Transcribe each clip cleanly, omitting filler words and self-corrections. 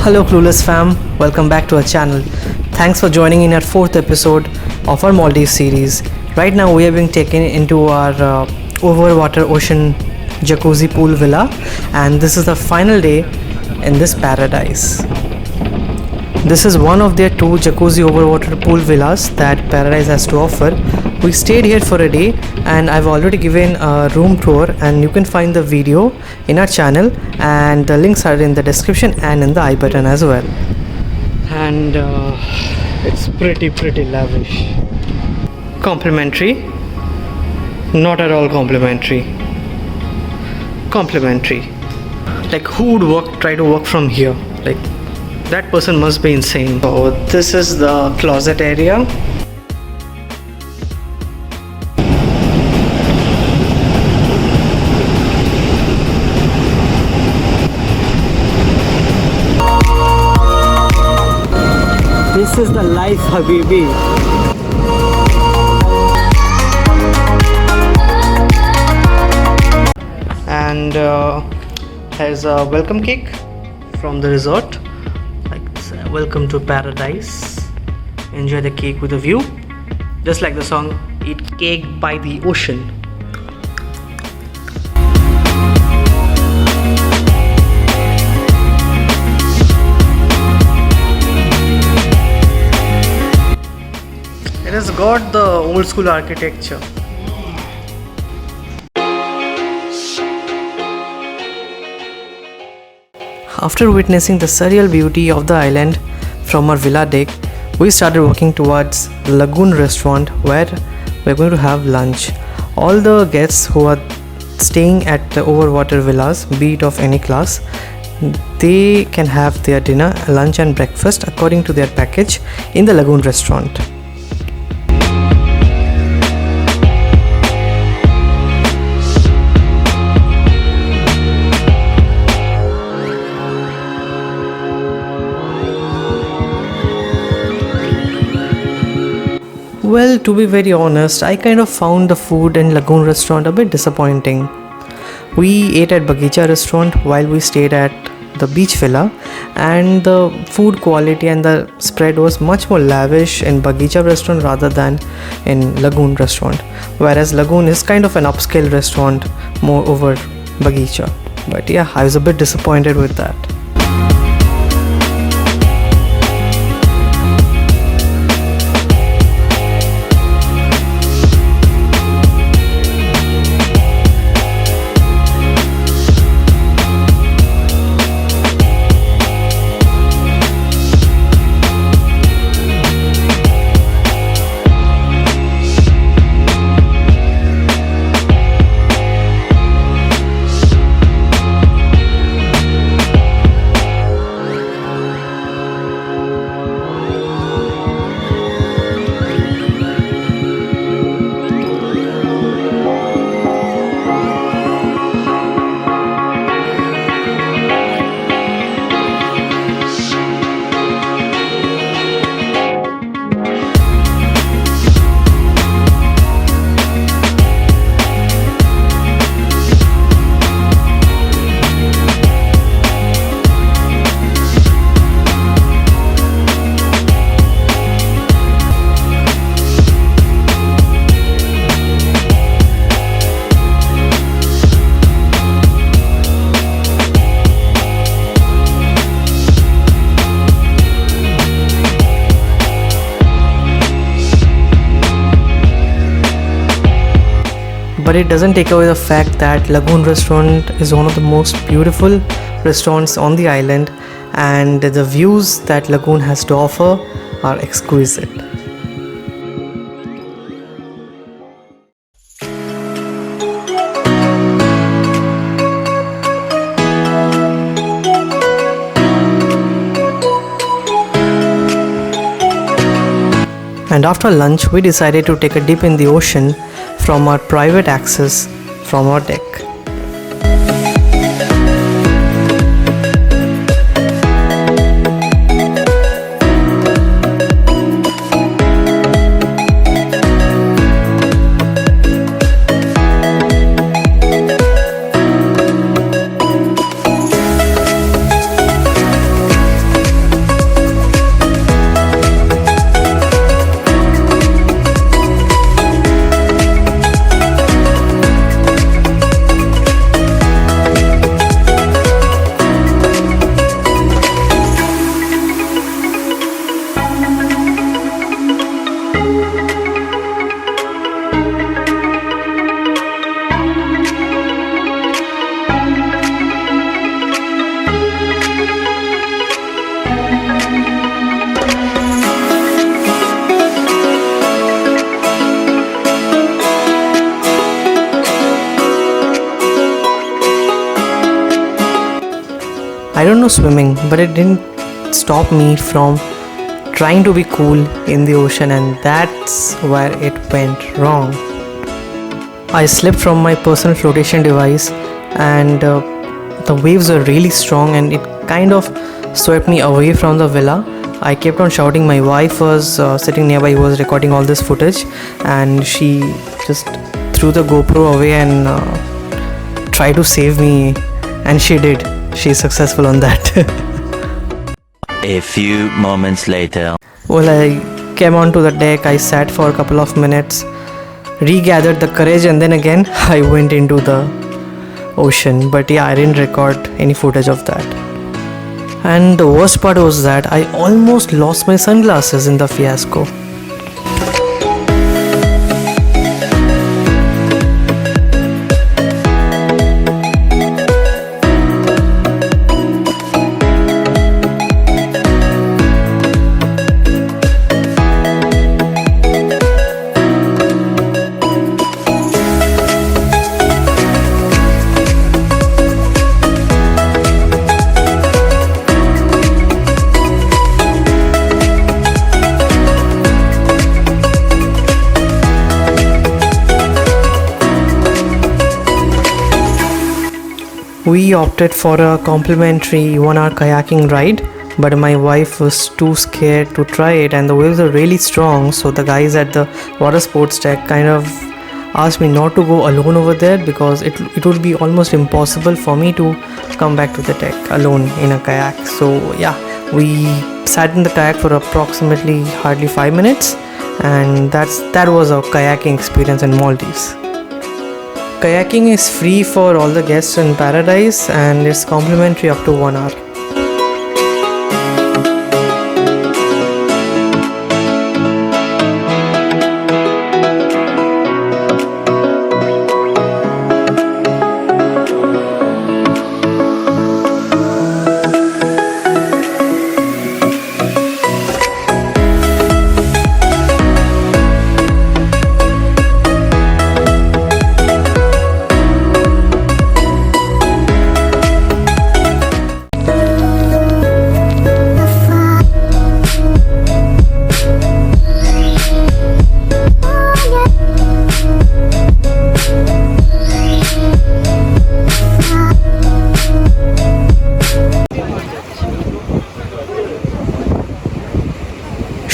Hello Clueless fam, welcome back to our channel. Thanks for joining in our 4th episode of our Maldives series. Right now we are being taken into our overwater ocean jacuzzi pool villa, and this is the final day in this paradise. This is one of their 2 jacuzzi overwater pool villas that Paradise has to offer. We stayed here for a day and I've already given a room tour, and you can find the video in our channel, and the links are in the description and in the I button as well. And it's pretty lavish. Complimentary? Not at all complimentary. Complimentary. Like, who would try to work from here? Like, that person must be insane. So this is the closet area. This is the life, Habibi. And here's a welcome cake from the resort. Welcome to Paradise. Enjoy the cake with a view. Just like the song, eat cake by the ocean. It has got the old school architecture. After witnessing the surreal beauty of the island from our villa deck, we started walking towards Lagoon Restaurant, where we're going to have lunch. All the guests who are staying at the overwater villas, be it of any class, they can have their dinner, lunch and breakfast according to their package in the Lagoon Restaurant. Well, to be very honest, I kind of found the food in Lagoon Restaurant a bit disappointing. We ate at Bagicha Restaurant while we stayed at the beach villa, and the food quality and the spread was much more lavish in Bagicha Restaurant rather than in Lagoon Restaurant. Whereas Lagoon is kind of an upscale restaurant more over Bagicha. But yeah, I was a bit disappointed with that. But it doesn't take away the fact that Lagoon Restaurant is one of the most beautiful restaurants on the island, and the views that Lagoon has to offer are exquisite. And after lunch, we decided to take a dip in the ocean from our private access from our deck. I don't know swimming, but it didn't stop me from trying to be cool in the ocean, and that's where it went wrong. I slipped from my personal flotation device, and the waves were really strong and it kind of swept me away from the villa. I kept on shouting. My wife was sitting nearby, who was recording all this footage, and she just threw the GoPro away and tried to save me, and she did. She's successful on that. A few moments later. Well, I came onto the deck, I sat for a couple of minutes, regathered the courage, and then again I went into the ocean. But yeah, I didn't record any footage of that. And the worst part was that I almost lost my sunglasses in the fiasco. We opted for a complimentary 1-hour kayaking ride, but my wife was too scared to try it, and the waves were really strong, so the guys at the water sports deck kind of asked me not to go alone over there, because it would be almost impossible for me to come back to the deck alone in a kayak. So yeah, we sat in the kayak for approximately hardly 5 minutes, and that was our kayaking experience in Maldives. Kayaking is free for all the guests in Paradise, and it's complimentary up to 1 hour.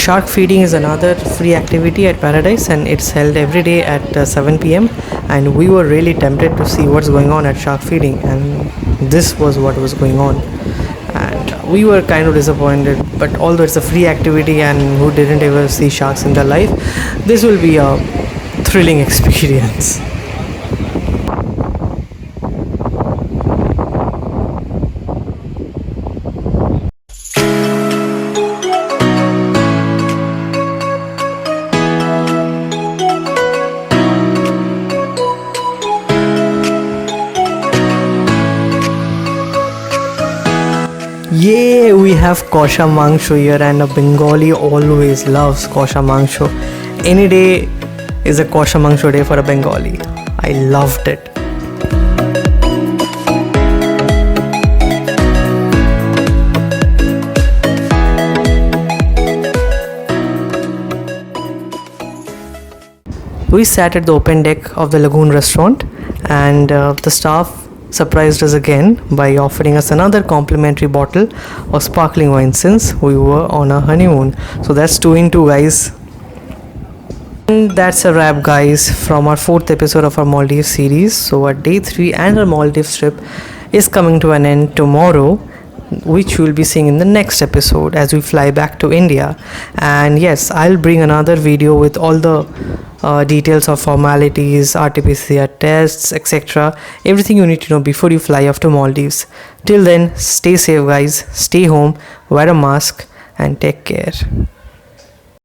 Shark feeding is another free activity at Paradise, and it's held every day at 7 p.m. and we were really tempted to see what's going on at shark feeding, and this was what was going on, and we were kind of disappointed. But although it's a free activity and who didn't ever see sharks in their life, this will be a thrilling experience. Yeah, we have kosha mangsho here, and a Bengali always loves kosha mangsho. Any day is a kosha mangsho day for a Bengali. I loved it. We sat at the open deck of the Lagoon Restaurant, and the staff surprised us again by offering us another complimentary bottle of sparkling wine since we were on a honeymoon. So that's 2 in 2, guys. And that's a wrap, guys, from our 4th episode of our Maldives series. So our day 3 and our Maldives trip is coming to an end tomorrow, which you will be seeing in the next episode as we fly back to India. And yes, I'll bring another video with all the details of formalities, RT-PCR tests, etc. Everything you need to know before you fly off to Maldives. Till then, stay safe, guys, stay home, wear a mask, and take care.